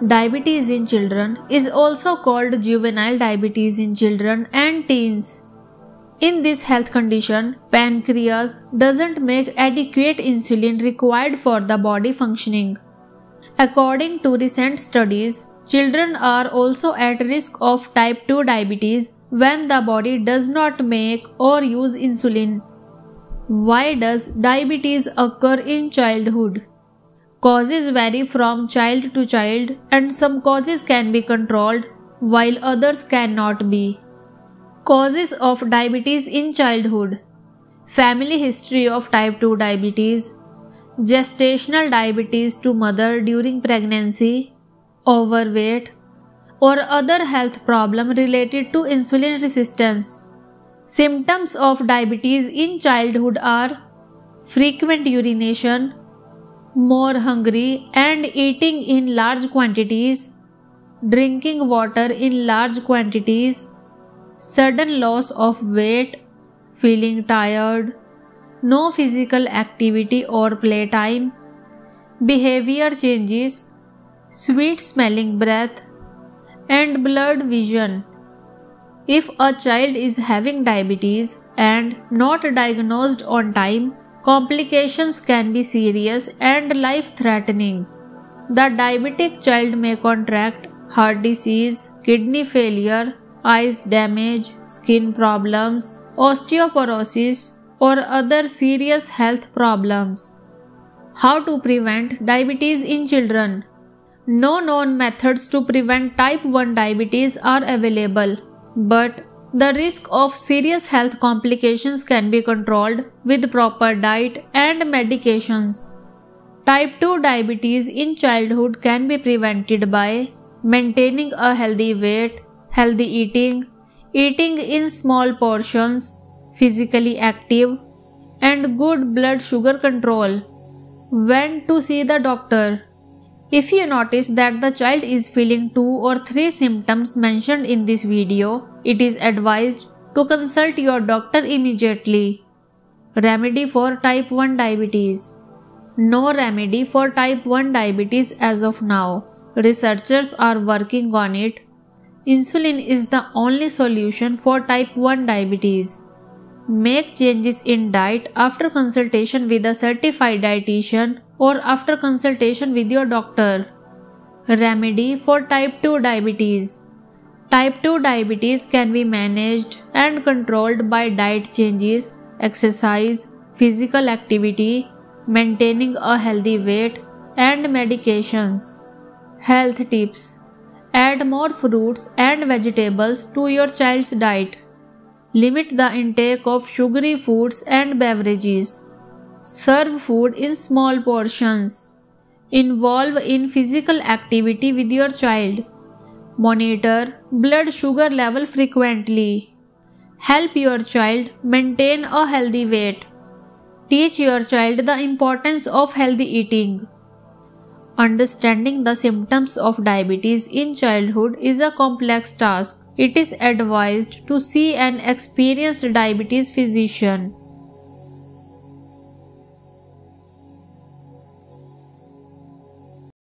Diabetes in children is also called juvenile diabetes in children and teens. In this health condition, pancreas doesn't make adequate insulin required for the body functioning. According to recent studies, children are also at risk of type 2 diabetes when the body does not make or use insulin. Why does diabetes occur in childhood? Causes vary from child to child, and some causes can be controlled while others cannot be. Causes of diabetes in childhood: family history of type 2 diabetes, gestational diabetes to mother during pregnancy, overweight, or other health problem related to insulin resistance. Symptoms of diabetes in childhood are frequent urination, more hungry and eating in large quantities, drinking water in large quantities, sudden loss of weight, feeling tired, no physical activity or playtime, behavior changes, sweet smelling breath, and blurred vision. If a child is having diabetes and not diagnosed on time, complications can be serious and life-threatening. The diabetic child may contract heart disease, kidney failure, eyes damage, skin problems, osteoporosis, or other serious health problems. How to prevent diabetes in children? No known methods to prevent type 1 diabetes are available, but the risk of serious health complications can be controlled with proper diet and medications. Type 2 diabetes in childhood can be prevented by maintaining a healthy weight, healthy eating, eating in small portions, physically active, and good blood sugar control. When to see the doctor? If you notice that the child is feeling 2 or 3 symptoms mentioned in this video, it is advised to consult your doctor immediately. Remedy for type 1 diabetes. No remedy for type 1 diabetes as of now. Researchers are working on it. Insulin is the only solution for type 1 diabetes. Make changes in diet after consultation with a certified dietitian or after consultation with your doctor. Remedy for type 2 diabetes. Type 2 diabetes can be managed and controlled by diet changes, exercise, physical activity, maintaining a healthy weight, and medications. Health tips. Add more fruits and vegetables to your child's diet. Limit the intake of sugary foods and beverages. Serve food in small portions. Involve in physical activity with your child. Monitor blood sugar level frequently. Help your child maintain a healthy weight. Teach your child the importance of healthy eating. Understanding the symptoms of diabetes in childhood is a complex task. It is advised to see an experienced diabetes physician.